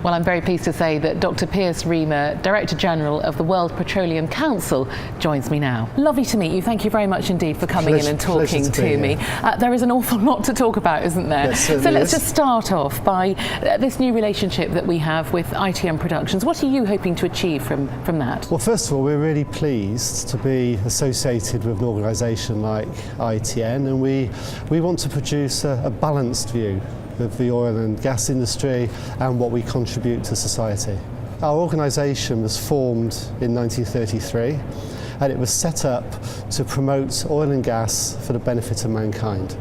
Well, I'm very pleased to say that Dr. Pierce Riemer, Director General of the World Petroleum Council, joins me now. Lovely to meet you. Thank you very much indeed for coming in and talking to me. There is an awful lot to talk about, isn't there? Yes, so let's just start off by this new relationship that we have with ITM Productions. What are you hoping to achieve from that? Well, first of all, we're really pleased to be associated with an organisation like ITN, and we want to produce a balanced view of the oil and gas industry and what we contribute to society. Our organisation was formed in 1933 and it was set up to promote oil and gas for the benefit of mankind.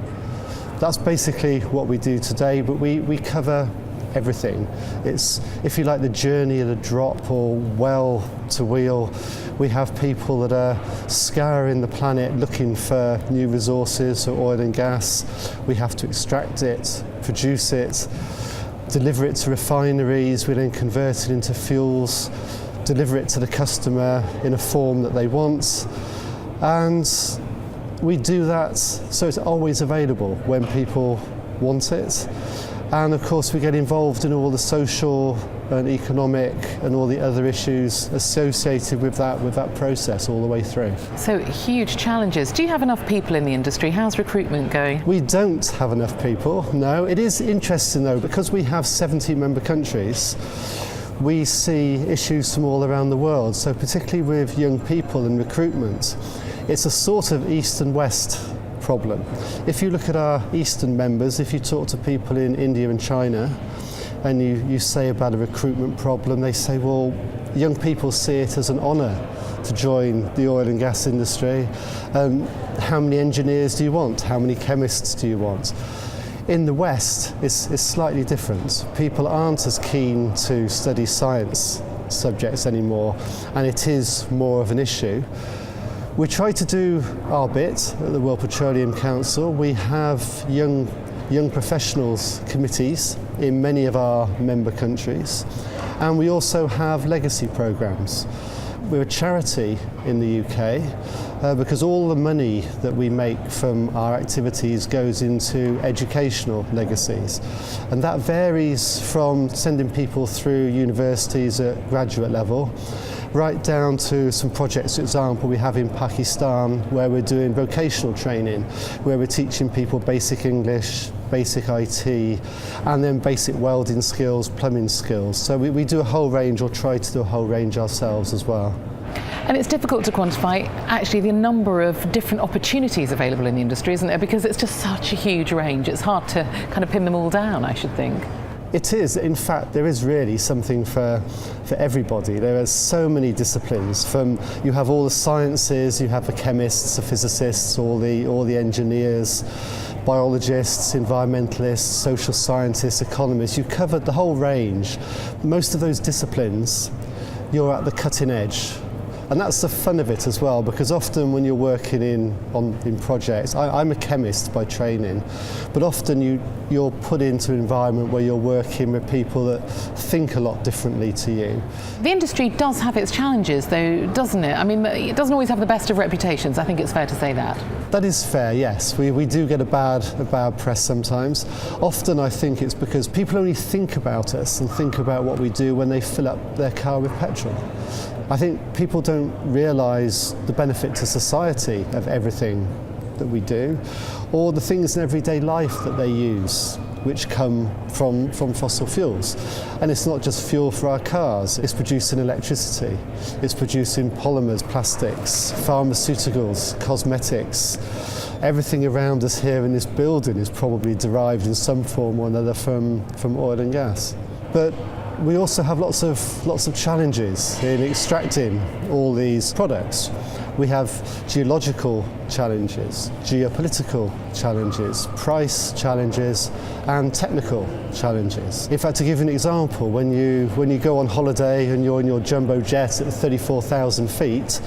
That's basically what we do today, but we cover everything. It's, if you like, the journey of the drop or well to wheel. We have people that are scouring the planet looking for new resources or oil and gas. We have to extract it, produce it, deliver it to refineries. We then convert it into fuels, deliver it to the customer in a form that they want. And we do that so it's always available when people want it. And of course we get involved in all the social and economic and all the other issues associated with that process all the way through. So huge challenges. Do you have enough people in the industry? How's recruitment going? We don't have enough people, no. It is interesting though, because we have 70 member countries, we see issues from all around the world. So particularly with young people and recruitment, it's a sort of east and west problem. If you look at our eastern members, if you talk to people in India and China and you say about a recruitment problem, they say, well, young people see it as an honour to join the oil and gas industry. How many engineers do you want? How many chemists do you want? In the West, it's slightly different. People aren't as keen to study science subjects anymore, and it is more of an issue. We try to do our bit at the World Petroleum Council. We have young professionals committees in many of our member countries, and we also have legacy programs. We're a charity in the UK because all the money that we make from our activities goes into educational legacies, and that varies from sending people through universities at graduate level right down to some projects, for example, we have in Pakistan where we're doing vocational training, where we're teaching people basic English, basic IT, and then basic welding skills, plumbing skills. So we do a whole range, or try to do a whole range ourselves as well. And it's difficult to quantify actually the number of different opportunities available in the industry, isn't it? Because it's just such a huge range. It's hard to kind of pin them all down, I should think. It is. In fact, there is really something for everybody. There are so many disciplines. You have all the sciences, you have the chemists, the physicists, all the engineers, biologists, environmentalists, social scientists, economists. You covered the whole range. Most of those disciplines, you're at the cutting edge. And that's the fun of it as well, because often when you're working in projects, I'm a chemist by training, but often you're put into an environment where you're working with people that think a lot differently to you. The industry does have its challenges though, doesn't it? I mean, it doesn't always have the best of reputations. I think it's fair to say that. That is fair, yes. We do get a bad press sometimes. Often I think it's because people only think about us and think about what we do when they fill up their car with petrol. I think people don't realise the benefit to society of everything that we do, or the things in everyday life that they use, which come from fossil fuels. And it's not just fuel for our cars, it's producing electricity, it's producing polymers, plastics, pharmaceuticals, cosmetics. Everything around us here in this building is probably derived in some form or another from oil and gas. But we also have lots of challenges in extracting all these products. We have geological challenges, geopolitical challenges, price challenges, and technical challenges. In fact, to give you an example, when you go on holiday and you're in your jumbo jet at 34,000 feet,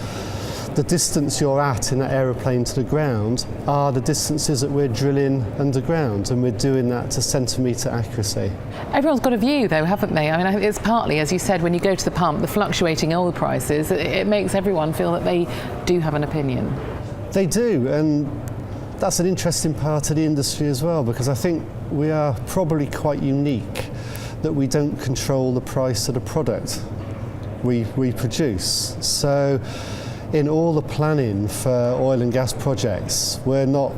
the distance you're at in that aeroplane to the ground are the distances that we're drilling underground, and we're doing that to centimetre accuracy. Everyone's got a view though, haven't they? I mean, I think it's partly, as you said, when you go to the pump, the fluctuating oil prices, it makes everyone feel that they do have an opinion. They do, and that's an interesting part of the industry as well, because I think we are probably quite unique that we don't control the price of the product we produce. So in all the planning for oil and gas projects, we're not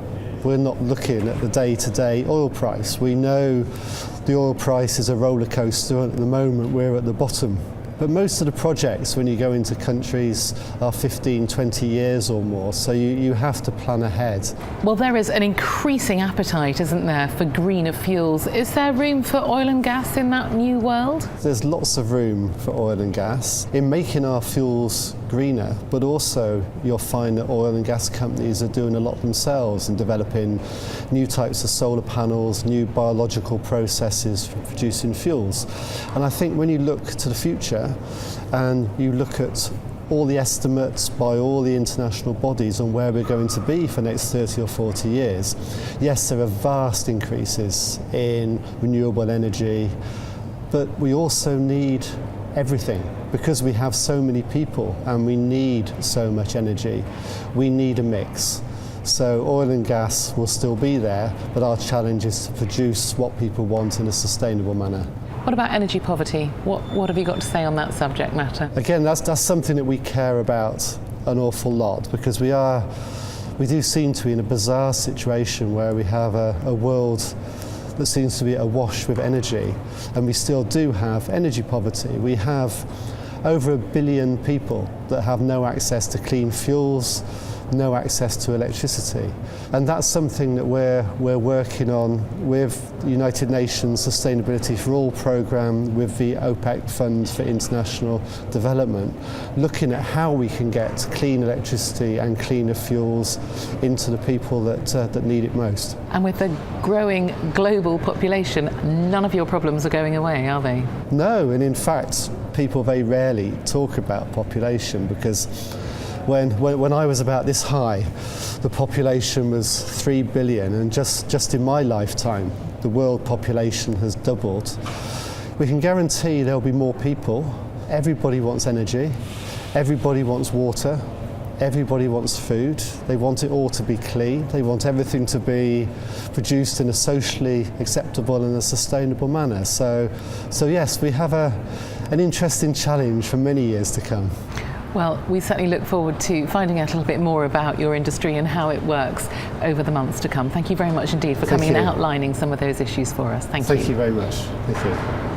looking at the day-to-day oil price. We know the oil price is a roller coaster, and at the moment we're at the bottom. But most of the projects, when you go into countries, are 15, 20 years or more, so you have to plan ahead. Well, there is an increasing appetite, isn't there, for greener fuels. Is there room for oil and gas in that new world? There's lots of room for oil and gas in making our fuels greener, but also you'll find that oil and gas companies are doing a lot themselves and developing new types of solar panels, new biological processes for producing fuels. And I think when you look to the future and you look at all the estimates by all the international bodies on where we're going to be for the next 30 or 40 years, yes, there are vast increases in renewable energy, but we also need everything. Because we have so many people and we need so much energy, we need a mix. So oil and gas will still be there, but our challenge is to produce what people want in a sustainable manner. What about energy poverty? What have you got to say on that subject matter? Again, that's something that we care about an awful lot, because we do seem to be in a bizarre situation where we have a world that seems to be awash with energy, and we still do have energy poverty. We have over 1 billion people that have no access to clean fuels, no access to electricity. And that's something that we're working on with the United Nations Sustainability for All programme, with the OPEC Fund for International Development, looking at how we can get clean electricity and cleaner fuels into the people that need it most. And with the growing global population, none of your problems are going away, are they? No, and in fact, people very rarely talk about population, because when I was about this high, the population was 3 billion, and just in my lifetime, the world population has doubled. We can guarantee there'll be more people. Everybody wants energy, everybody wants water, everybody wants food. They want it all to be clean. They want everything to be produced in a socially acceptable and a sustainable manner. So yes, we have an interesting challenge for many years to come. Well, we certainly look forward to finding out a little bit more about your industry and how it works over the months to come. Thank you very much indeed for coming and outlining some of those issues for us. Thank you. Thank you very much. Thank you.